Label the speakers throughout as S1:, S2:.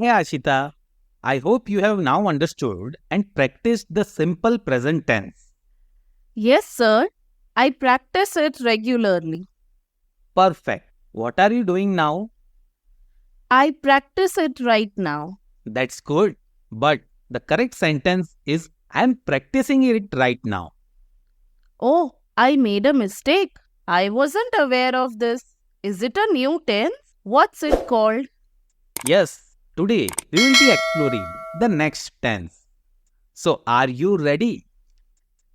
S1: Hey Ashita, I hope you have now understood and practiced the simple present tense.
S2: Yes, sir. I practice it regularly.
S1: Perfect. What are you doing now?
S2: I practice it right now.
S1: That's good. But the correct sentence is I'm practicing it right now.
S2: Oh, I made a mistake. I wasn't aware of this. Is it a new tense? What's it called?
S1: Yes, today we will be exploring the next tense. So are you ready?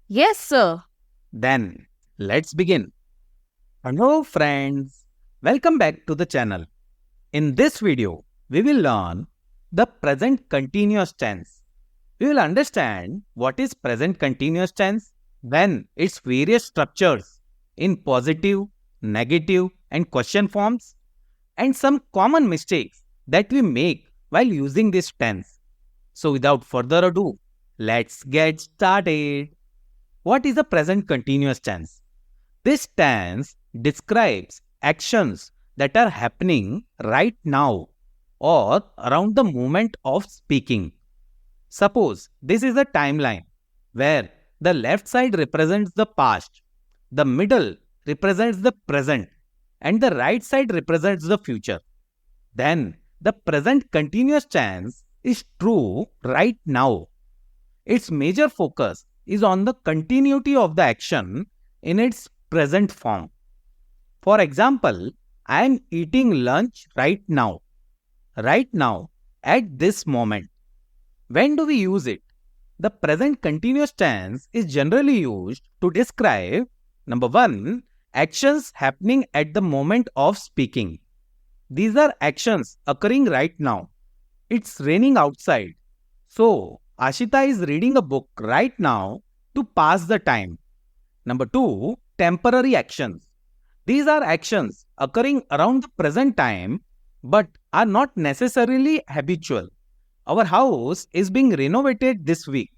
S2: Yes, sir.
S1: Then let's begin. Hello friends. Welcome back to the channel. In this video, we will learn the present continuous tense. We will understand what is present continuous tense, then its various structures in positive, negative, and question forms, and some common mistakes that we make while using this tense. So, without further ado, let's get started. What is a present continuous tense? This tense describes actions that are happening right now or around the moment of speaking. Suppose this is a timeline where the left side represents the past, the middle represents the present, and the right side represents the future. Then the present continuous tense is true right now. Its major focus is on the continuity of the action in its present form. For example, I am eating lunch right now, at this moment. When do we use it? The present continuous tense is generally used to describe number 1, actions happening at the moment of speaking. These are actions occurring right now. It's raining outside. So, Ashita is reading a book right now to pass the time. Number 2, temporary actions. These are actions occurring around the present time but are not necessarily habitual. Our house is being renovated this week.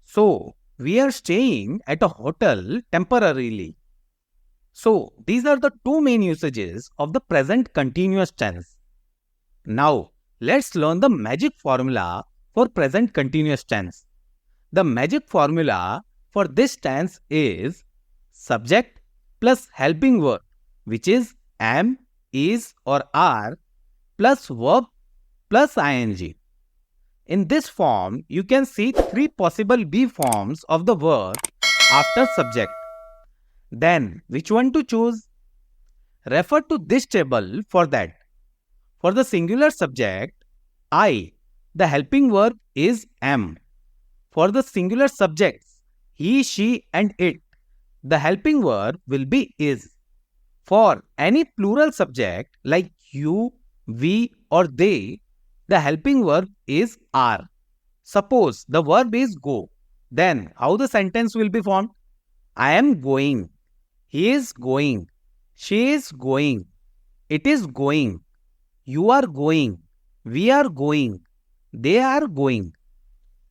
S1: So, we are staying at a hotel temporarily. So, these are the two main usages of the present continuous tense. Now, let's learn the magic formula for present continuous tense. The magic formula for this tense is subject plus helping verb, which is am, is, or are, plus verb plus ing. In this form, you can see three possible be forms of the verb after subject. Then, which one to choose? Refer to this table for that. For the singular subject, I, the helping verb is am. For the singular subjects, he, she, and it, the helping verb will be is. For any plural subject like you, we, or they, the helping verb is are. Suppose the verb is go. Then how the sentence will be formed? I am going. He is going. She is going. It is going. You are going. We are going. They are going.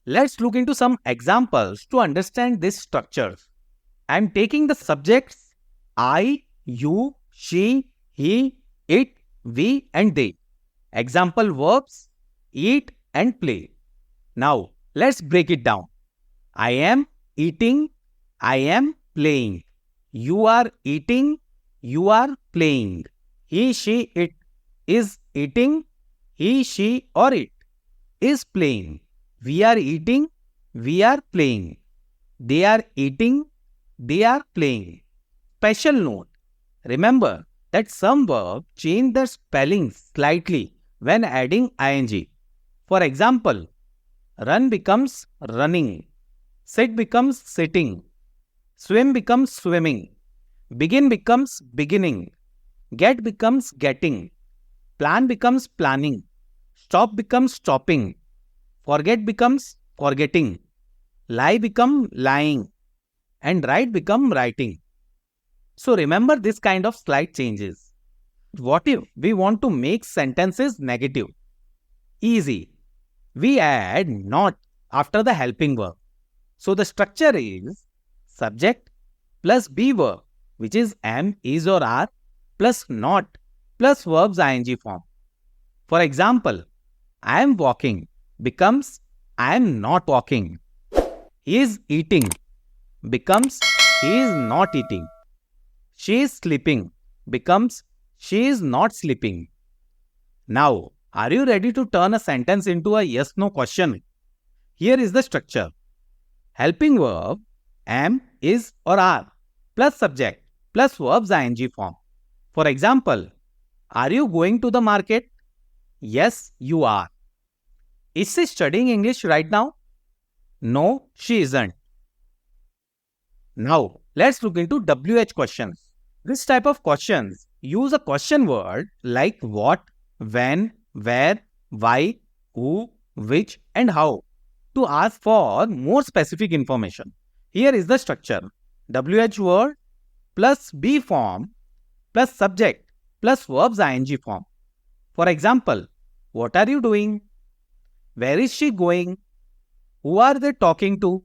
S1: Let's look into some examples to understand this structure. I am taking the subjects I, you, she, he, it, we, and they. Example verbs eat and play. Now, let's break it down. I am eating, I am playing. You are eating, you are playing. He, she, it is eating, he, she, or it is playing. We are eating, we are playing. They are eating, they are playing. Special note. Remember that some verbs change their spelling slightly when adding ing. For example, run becomes running, sit becomes sitting, swim becomes swimming, begin becomes beginning, get becomes getting, plan becomes planning, stop becomes stopping, forget becomes forgetting, lie become lying, and write become writing. So remember this kind of slight changes. What if we want to make sentences negative? Easy. We add not after the helping verb. So the structure is subject plus be verb, which is am, is, or are, plus not plus verbs ing form. For example, I am walking becomes I am not walking. He is eating becomes he is not eating. She is sleeping becomes she is not sleeping. Now, are you ready to turn a sentence into a yes no question? Here is the structure. Helping verb am, is or are plus subject plus verb's ing form. For example, are you going to the market? Yes, you are. Is she studying English right now? No, she isn't. Now, let's look into WH questions. This type of questions use a question word like what, when, where, why, who, which, and how to ask for more specific information. Here is the structure. WH word plus be form plus subject plus verb's ing form. For example, what are you doing? Where is she going? Who are they talking to?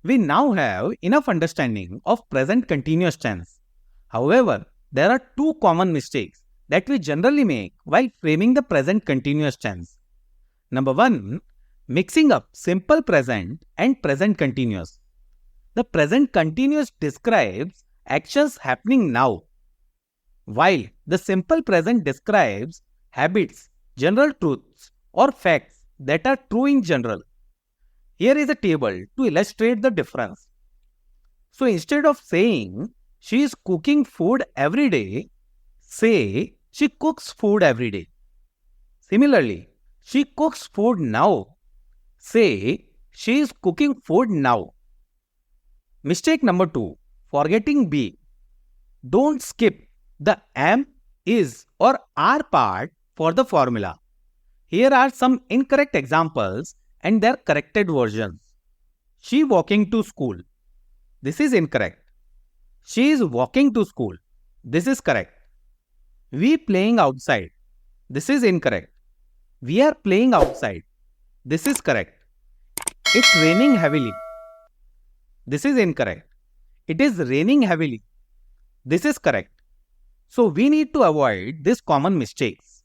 S1: We now have enough understanding of present continuous tense. However, there are two common mistakes that we generally make while framing the present continuous tense. Number one, mixing up simple present and present continuous. The present continuous describes actions happening now, while the simple present describes habits, general truths, or facts that are true in general. Here is a table to illustrate the difference. So instead of saying she is cooking food every day, say she cooks food every day. Similarly, she cooks food now. Say she is cooking food now. Mistake number 2, forgetting be. Don't skip the am, is or are part for the formula. Here are some incorrect examples and their corrected versions. She walking to school. This is incorrect. She is walking to school. This is correct. We playing outside. This is incorrect. We are playing outside. This is correct. It's raining heavily. This is incorrect. It is raining heavily. This is correct. So we need to avoid these common mistakes.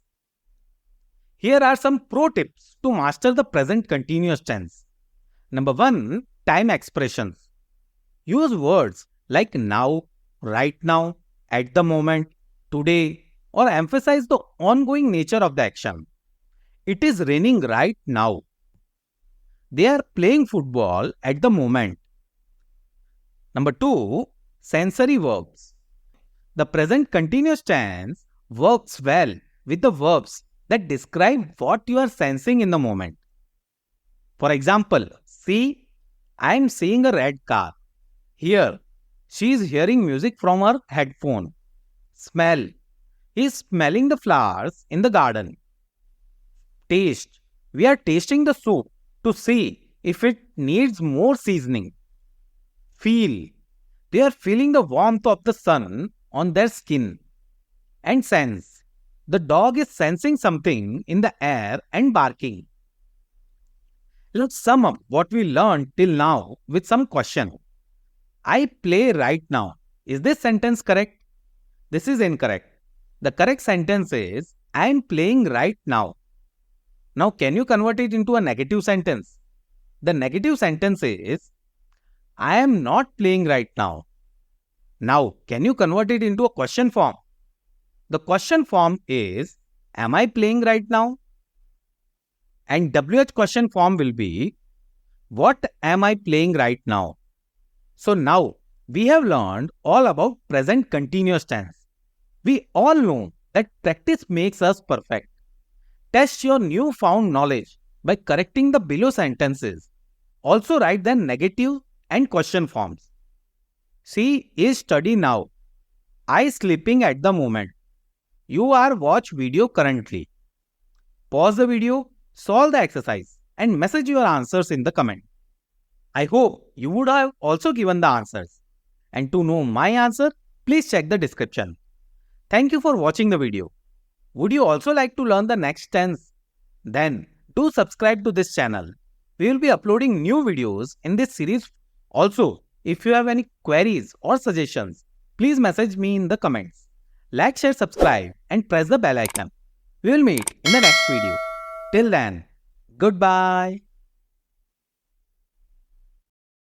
S1: Here are some pro tips to master the present continuous tense. Number 1, time expressions. Use words like now, right now, at the moment, today, or emphasize the ongoing nature of the action. It is raining right now. They are playing football at the moment. Number 2, sensory verbs. The present continuous tense works well with the verbs that describe what you are sensing in the moment. For example, see, I am seeing a red car. Hear, she is hearing music from her headphone. Smell, he is smelling the flowers in the garden. Taste, we are tasting the soup to see if it needs more seasoning. Feel, they are feeling the warmth of the sun on their skin. And sense, the dog is sensing something in the air and barking. Let's sum up what we learned till now with some question. I play right now. Is this sentence correct? This is incorrect. The correct sentence is I am playing right now. Now can you convert it into a negative sentence? The negative sentence is I am not playing right now. Now can you convert it into a question form? The question form is am I playing right now? And WH question form will be what am I playing right now? So now we have learned all about present continuous tense. We all know that practice makes us perfect. Test your newfound knowledge by correcting the below sentences. Also write the negative and question forms. She is study now. I sleeping at the moment. You are watch video currently. Pause the video, solve the exercise and message your answers in the comment. I hope you would have also given the answers. And to know my answer, please check the description. Thank you for watching the video. Would you also like to learn the next tense? Then do subscribe to this channel. We will be uploading new videos in this series. Also, if you have any queries or suggestions, please message me in the comments. Like, share, subscribe and press the bell icon. We will meet in the next video. Till then, Goodbye.